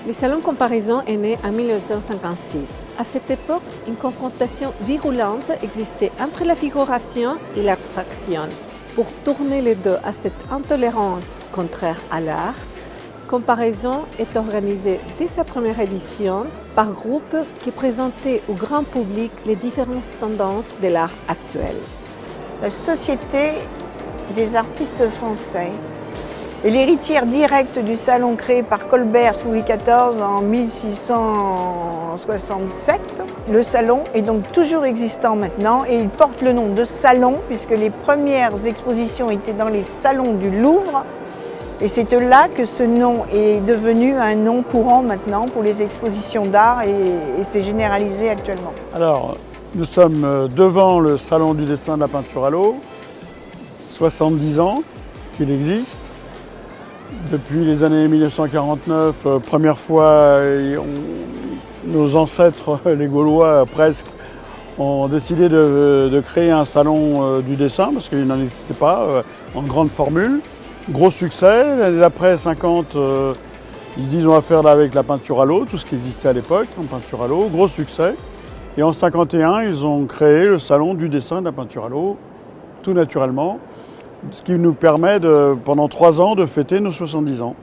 Le salon Comparaison est né en 1956. À cette époque, une confrontation virulente existait entre la figuration et l'abstraction. Pour tourner les deux à cette intolérance contraire à l'art, Comparaison est organisée dès sa première édition par groupe qui présentait au grand public les différentes tendances de l'art actuel. La Société des artistes français est l'héritière directe du salon créé par Colbert sous Louis XIV en 1667. Le salon est donc toujours existant maintenant et il porte le nom de salon puisque les premières expositions étaient dans les salons du Louvre. Et c'est là que ce nom est devenu un nom courant maintenant pour les expositions d'art et c'est généralisé actuellement. Alors, nous sommes devant le salon du dessin de la peinture à l'eau, 70 ans qu'il existe. Depuis les années 1949, première fois, nos ancêtres, les Gaulois presque, ont décidé de créer un salon du dessin parce qu'il n'en existait pas en grande formule. Gros succès, l'année d'après 50, ils se disent on va faire avec la peinture à l'eau, tout ce qui existait à l'époque en peinture à l'eau, gros succès. Et en 51, ils ont créé le salon du dessin de la peinture à l'eau, tout naturellement, ce qui nous permet pendant 3 ans de fêter nos 70 ans.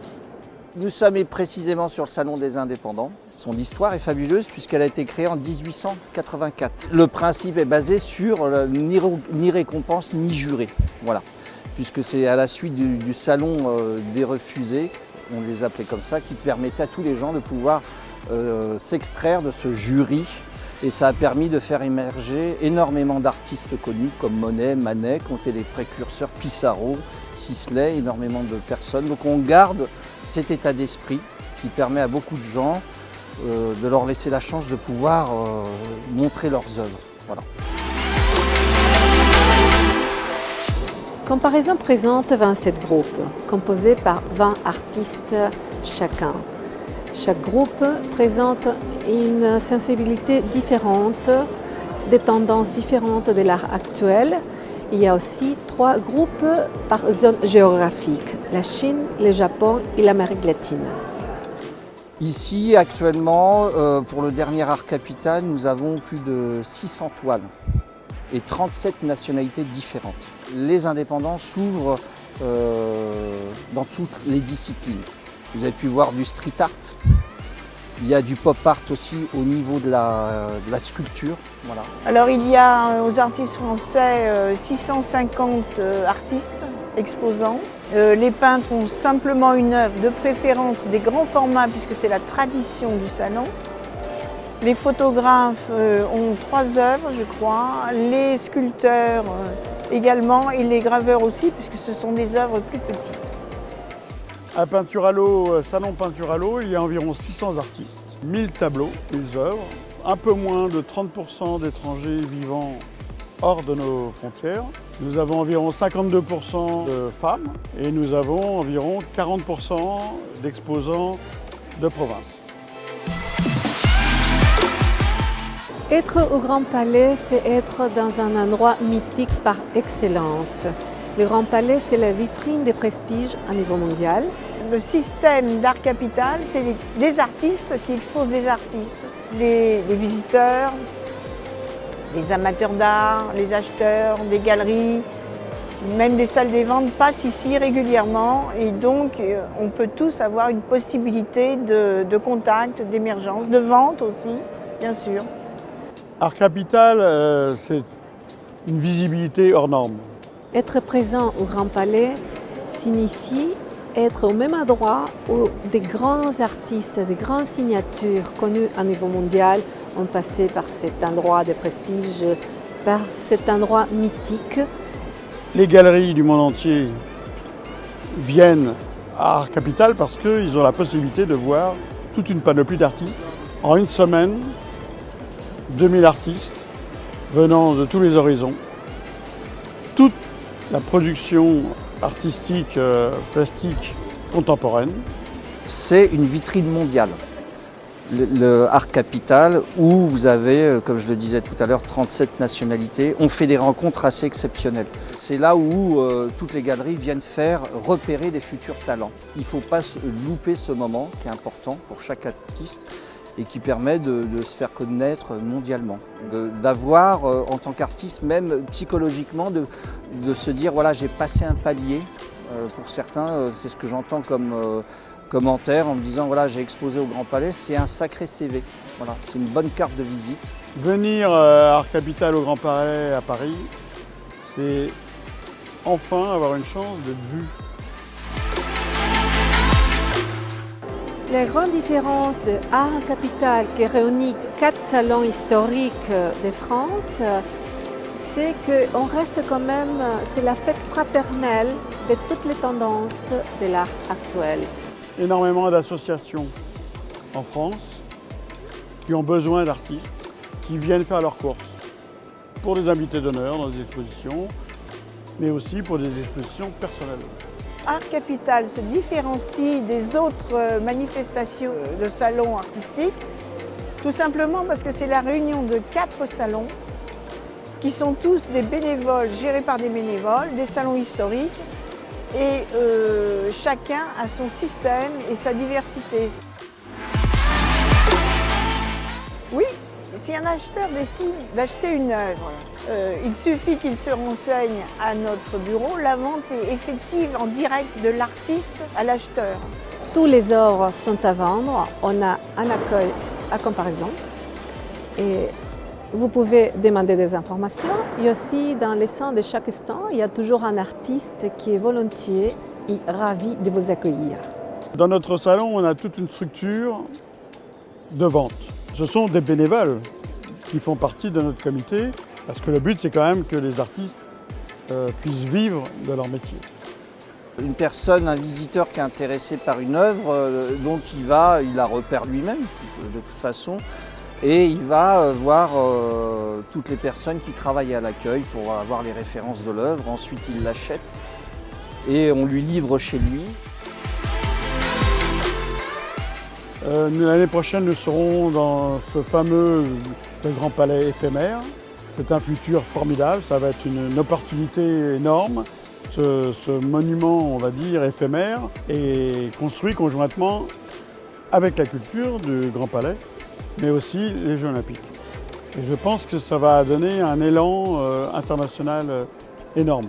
Nous sommes précisément sur le salon des indépendants. Son histoire est fabuleuse puisqu'elle a été créée en 1884. Le principe est basé sur ni récompense ni juré. Voilà. Puisque c'est à la suite du salon des refusés, on les appelait comme ça, qui permettait à tous les gens de pouvoir s'extraire de ce jury. Et ça a permis de faire émerger énormément d'artistes connus comme Monet, Manet, qui ont été les précurseurs, Pissarro, Sisley, énormément de personnes. Donc on garde cet état d'esprit qui permet à beaucoup de gens de leur laisser la chance de pouvoir montrer leurs œuvres. Voilà. Comparaison présente 27 groupes, composés par 20 artistes chacun. Chaque groupe présente une sensibilité différente, des tendances différentes de l'art actuel. Il y a aussi 3 groupes par zone géographique, la Chine, le Japon et l'Amérique latine. Ici, actuellement, pour le dernier Art Capital, nous avons plus de 600 toiles et 37 nationalités différentes. Les indépendants s'ouvrent dans toutes les disciplines. Vous avez pu voir du street art, il y a du pop art aussi au niveau de la sculpture. Voilà. Alors il y a aux artistes français 650 artistes exposants. Les peintres ont simplement une œuvre, de préférence des grands formats puisque c'est la tradition du salon. Les photographes ont 3 œuvres, je crois, les sculpteurs également et les graveurs aussi, puisque ce sont des œuvres plus petites. À Peinture à l'eau, salon Peinture à l'eau, il y a environ 600 artistes, 1000 tableaux, 1000 œuvres, un peu moins de 30% d'étrangers vivant hors de nos frontières. Nous avons environ 52% de femmes et nous avons environ 40% d'exposants de province. Être au Grand Palais, c'est être dans un endroit mythique par excellence. Le Grand Palais, c'est la vitrine de prestige à niveau mondial. Le système d'Art Capital, c'est des artistes qui exposent des artistes. Les visiteurs, les amateurs d'art, les acheteurs, des galeries, même des salles des ventes passent ici régulièrement et donc on peut tous avoir une possibilité de contact, d'émergence, de vente aussi, bien sûr. Art Capital, c'est une visibilité hors norme. Être présent au Grand Palais signifie être au même endroit où des grands artistes, des grandes signatures connues à niveau mondial ont passé par cet endroit de prestige, par cet endroit mythique. Les galeries du monde entier viennent à Art Capital parce qu'ils ont la possibilité de voir toute une panoplie d'artistes. En une semaine, 2000 artistes venant de tous les horizons. Toute la production artistique, plastique contemporaine. C'est une vitrine mondiale. le Art Capital, où vous avez, comme je le disais tout à l'heure, 37 nationalités. On fait des rencontres assez exceptionnelles. C'est là où toutes les galeries viennent faire repérer des futurs talents. Il ne faut pas louper ce moment qui est important pour chaque artiste et qui permet de se faire connaître mondialement. D'avoir, en tant qu'artiste, même psychologiquement, de se dire voilà, j'ai passé un palier. Pour certains, c'est ce que j'entends comme commentaire en me disant voilà, j'ai exposé au Grand Palais, c'est un sacré CV. Voilà, c'est une bonne carte de visite. Venir à Art Capital au Grand Palais à Paris, c'est enfin avoir une chance d'être vu. La grande différence de Art Capital qui réunit 4 salons historiques de France, c'est qu'on reste quand même, c'est la fête fraternelle de toutes les tendances de l'art actuel. Énormément d'associations en France qui ont besoin d'artistes qui viennent faire leurs courses pour des invités d'honneur dans des expositions, mais aussi pour des expositions personnelles. Art Capital se différencie des autres manifestations de salons artistiques, tout simplement parce que c'est la réunion de 4 salons qui sont tous des bénévoles, gérés par des bénévoles, des salons historiques, et chacun a son système et sa diversité. Oui, si un acheteur décide d'acheter une œuvre, il suffit qu'il se renseigne à notre bureau. La vente est effective en direct de l'artiste à l'acheteur. Tous les œuvres sont à vendre. On a un accueil à comparaison. Et vous pouvez demander des informations. Et aussi, dans les centres de chaque stand, il y a toujours un artiste qui est volontiers et ravi de vous accueillir. Dans notre salon, on a toute une structure de vente. Ce sont des bénévoles qui font partie de notre comité, parce que le but, c'est quand même que les artistes puissent vivre de leur métier. Une personne, un visiteur qui est intéressé par une œuvre, donc il la repère lui-même, de toute façon, et il va voir toutes les personnes qui travaillent à l'accueil pour avoir les références de l'œuvre. Ensuite, il l'achète et on lui livre chez lui. L'année prochaine, nous serons dans ce fameux Grand Palais éphémère. C'est un futur formidable, ça va être une opportunité énorme. Ce monument, on va dire, éphémère est construit conjointement avec la culture du Grand Palais, mais aussi les Jeux Olympiques. Et je pense que ça va donner un élan international énorme.